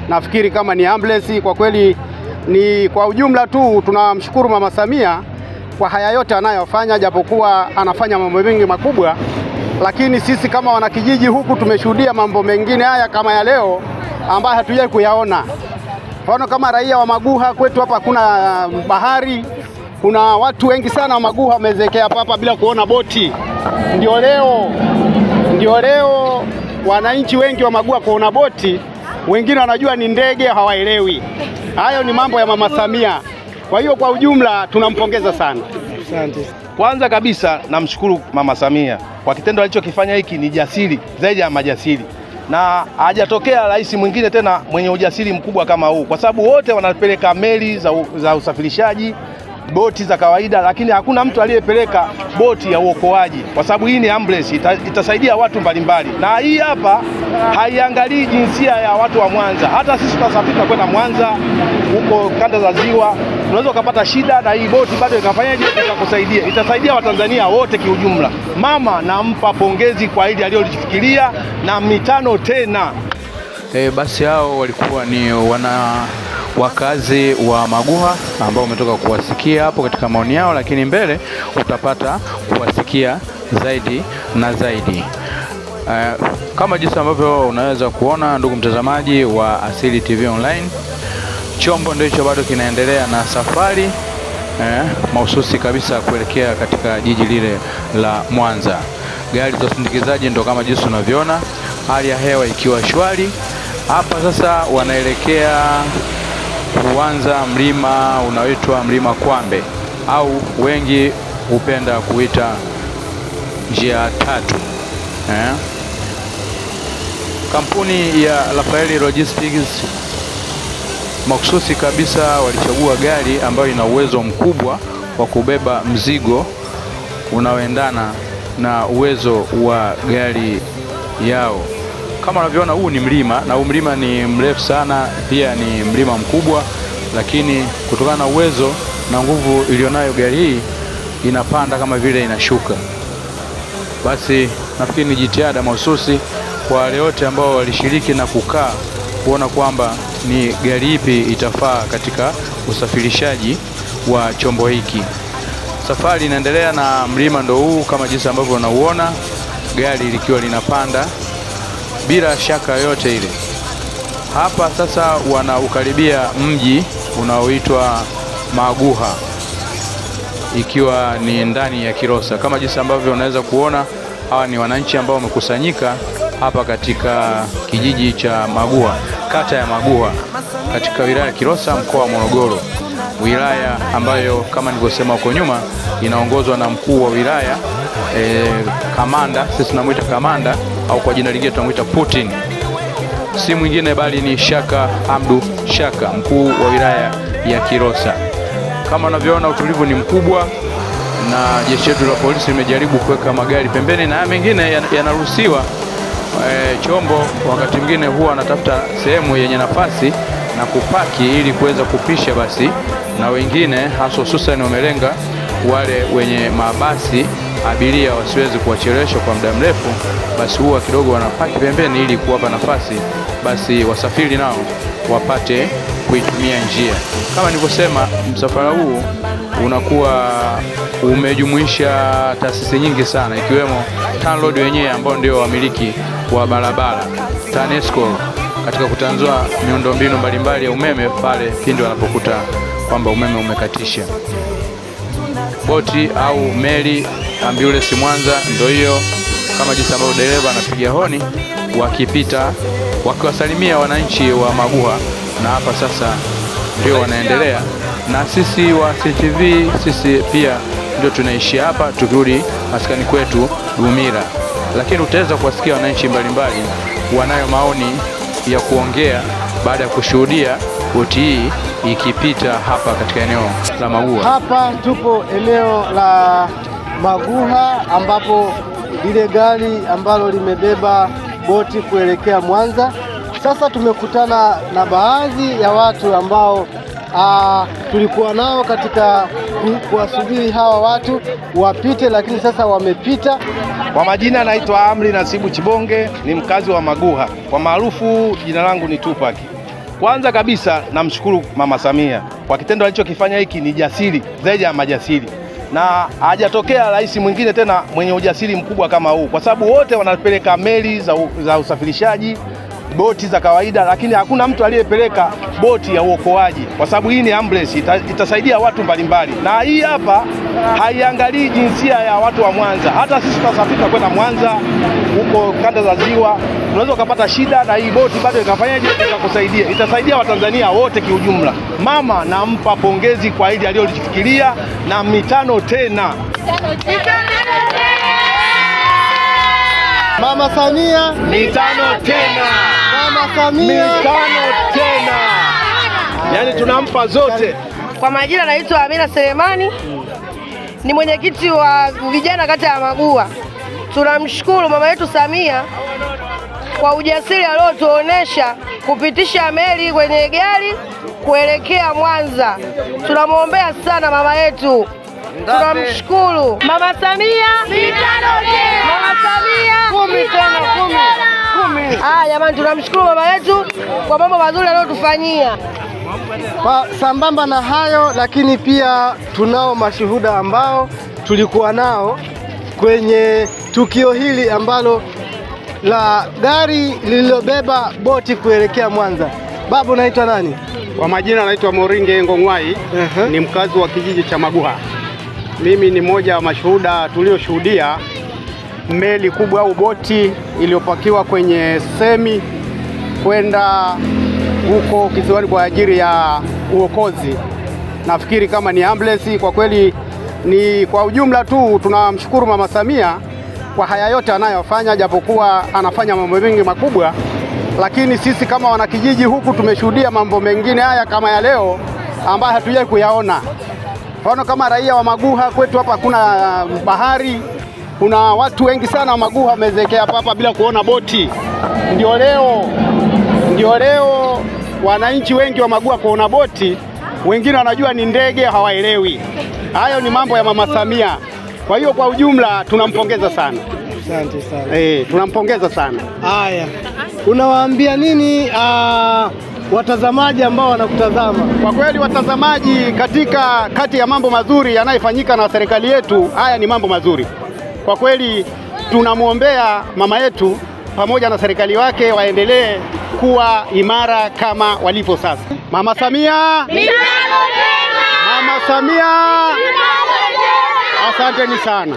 nafikiri kama ni ambulance. Kwa kweli ni kwa ujumla tu tunamshukuru Mama Samia kwa haya yote anayofanya, japokuwa anafanya mambo mengi makubwa, lakini sisi kama wanakijiji huku tumeshuhudia mambo mengine haya kama ya leo ambayo hatujawahi kuyaona. Mfano kama raia wa Maguha, kwetu hapa kuna bahari, kuna watu wengi sana wa Maguha wamezekea hapa bila kuona boti. Ndio leo wananchi wengi wa Maguha kuona boti, wengine wanajua ni ndege, hawaelewi. Hayo ni mambo ya Mama Samia. Kwa hiyo kwa ujumla tunampongeza sana. Asante. Kwanza kabisa namshukuru Mama Samia kwa kitendo alichokifanya. Hiki ni jasiri zaidi ya majasiri, na hajatokea rais mwingine tena mwenye ujasiri mkubwa kama huu, kwa sababu wote wanapeleka meli za usafirishaji, boti za kawaida, lakini hakuna mtu aliyepeleka boti ya uokoaji, kwa sababu hii ni ambulance, itasaidia watu mbalimbali. Na hii hapa haiangalii jinsia ya watu wa Mwanza. Hata sisi tunasafiri kwenda Mwanza huko kanda za Ziwa, unaweza kupata shida na hii boti bado ikafanyaje, ikakusaidia. Itasaidia Watanzania wote kiujumla. Mama nampa pongezi kwa hili alilolifikiria, na mitano tena. Basi hao walikuwa ni wakazi wa Maguha ambao umetoka kuwasikia hapo katika maoni yao, lakini mbele utapata kuwasikia zaidi na zaidi. Kama jinsi ambavyo unaweza kuona, ndugu mtazamaji wa Asili TV Online, chombo ndicho bado kinaendelea na safari mahususi kabisa kuelekea katika jiji lile la Mwanza. Gari za usindikizaji ndo kama jinsi unavyoona, hali ya hewa ikiwa shwari. Hapa sasa wanaelekea kuanza mlima unaoitwa Mlima Kwambe, au wengi hupenda kuita njia tatu. Kampuni ya Rafaeli Logistics mahususi kabisa walichagua gari ambayo ina uwezo mkubwa wa kubeba mzigo unaoendana na uwezo wa gari yao. Kama unavyoona, huu ni mlima, na huu mlima ni mrefu sana, pia ni mlima mkubwa, lakini kutokana na uwezo na nguvu ilionayo gari hii, inapanda kama vile inashuka. Basi nafikiri ni jitihada mahususi kwa wale wote ambao walishiriki na kukaa kuona kwamba ni gari ipi itafaa katika usafirishaji wa chombo hiki. Safari inaendelea na mlima ndo huu kama jinsi ambavyo unauona, gari likiwa linapanda bila shaka yote ile. Hapa sasa wanaukaribia mji unaoitwa Maguha, ikiwa ni ndani ya Kilosa. Kama jinsi ambavyo unaweza kuona, hawa ni wananchi ambao wamekusanyika hapa katika kijiji cha Maguha, kata ya Maguha, katika wilaya ya Kilosa, mkoa wa Morogoro. Wilaya ambayo kama nilivyosema huko nyuma inaongozwa na mkuu wa wilaya, kamanda, sisi tunamuita kamanda, au kwa jina lingine tunamuita Putin. Si mwingine bali ni Shaka Hamdu Shaka, mkuu wa wilaya ya Kilosa. Kama unavyoona, utulivu ni mkubwa, na jeshi letu la polisi limejaribu kuweka magari pembeni, na mengine yanaruhusiwa. Chombo wakati mwingine huwa anatafuta sehemu yenye nafasi na kupaki ili kuweza kupisha basi, na wengine hasa hususan wamelenga wale wenye mabasi abiria wasiwezi kuwachelewesha kwa muda mrefu, basi huwa kidogo wanapaki pembeni ili kuwapa nafasi basi wasafiri nao wapate kuitumia njia. Kama nilivyosema, msafara huu unakuwa umejumuisha taasisi nyingi sana, ikiwemo TANROADS wenyewe ambao ndio wamiliki wa barabara, TANESCO katika kutanzua miundombinu mbalimbali ya umeme pale pindi wanapokuta kwamba umeme umekatisha. Boti au meli ambulance Mwanza ndio hiyo, kama jinsi ambavyo dereva anapiga honi wakipita wakiwasalimia wananchi wa Maguha, na hapa sasa ndio wanaendelea. Na sisi wa CTV sisi pia ndio tunaishi hapa, tukirudi maskani kwetu Dumira, lakini utaweza kuwasikia wananchi mbalimbali wanayo maoni ya kuongea baada ya kushuhudia boti hii ikipita hapa katika eneo la Maguha. Hapa tupo eneo la Maguha ambapo lile gari ambalo limebeba boti kuelekea Mwanza. Sasa tumekutana na baadhi ya watu ambao tulikuwa nao katika kuwasubiri hawa watu wapite, lakini sasa wamepita. Kwa majina naitwa Amri Nasibu Chibonge, ni mkazi wa Maguha. Kwa maarufu jina langu ni Tupac. Kwanza kabisa namshukuru Mama Samia kwa kitendo alichokifanya hiki, ni jasiri zaidi ya majasiri, na hajatokea rais mwingine tena mwenye ujasiri mkubwa kama huu, kwa sababu wote wanapeleka meli za usafirishaji, boti za kawaida, lakini hakuna mtu aliyepeleka boti ya uokoaji, kwa sababu hii ni ambulance, itasaidia watu mbalimbali. Na hii hapa haiangalii jinsia ya watu wa Mwanza. Hata sisi tutasafiri kwenda Mwanza huko kanda za Ziwa, unaweza ukapata shida na hii boti bado ikafanyaje, ikakusaidia. Itasaidia Watanzania wote kiujumla. Mama nampa pongezi kwa hili alilolifikiria, na mitano tena. Mama Samia, Mitano tena. Mama Samia, Mitano tena. Yaani tunampa zote. Kwa majina naitwa Amina Selemani, ni mwenyekiti wa vijana kata ya Magua. Tunamshukuru mama yetu Samia kwa ujasiri aliotuonesha kupitisha meli kwenye gari kuelekea Mwanza. Tunamwombea sana mama yetu. Tunamshukuru Mama Samia. Mitano tena. Mama Samia. 10 tena, 10. Jamani, tunamshukuru mama yetu kwa mambo mazuri aliyotufanyia. Sambamba na hayo, lakini pia tunao mashuhuda ambao tulikuwa nao kwenye tukio hili ambalo la gari lililobeba boti kuelekea Mwanza. Babu, unaitwa nani? Kwa majina naitwa Moringe Ngongwai, ni mkazi wa kijiji cha Maguha. Mimi ni mmoja wa mashuhuda tulioshuhudia meli kubwa au boti iliyopakiwa kwenye semi kwenda huko kisiwani kwa ajili ya uokozi. Nafikiri kama ni ambulance. Kwa kweli ni kwa ujumla tu tunamshukuru Mama Samia kwa haya yote anayofanya, japokuwa anafanya mambo mengi makubwa, lakini sisi kama wanakijiji huku tumeshuhudia mambo mengine haya kama ya leo ambayo hatujawahi kuyaona. Mfano kama raia wa Maguha, kwetu hapa kuna bahari, kuna watu wengi sana wa Maguha wamezekea hapa bila kuona boti. Ndio leo wananchi wengi wa Maguha kuona boti, wengine wanajua ni ndege, hawaelewi. Hayo ni mambo ya Mama Samia. Kwa hiyo kwa ujumla tunampongeza sana. Asante sana. Tunampongeza sana. Haya, unawaambia nini watazamaji ambao wanakutazama? Kwa kweli watazamaji, kati ya mambo mazuri yanayofanyika na serikali yetu, haya ni mambo mazuri. Kwa kweli tunamwombea mama yetu pamoja na serikali wake waendelee kuwa imara kama walivyo sasa. Mama Samia, mitano tena. Mama Samia, asanteni sana.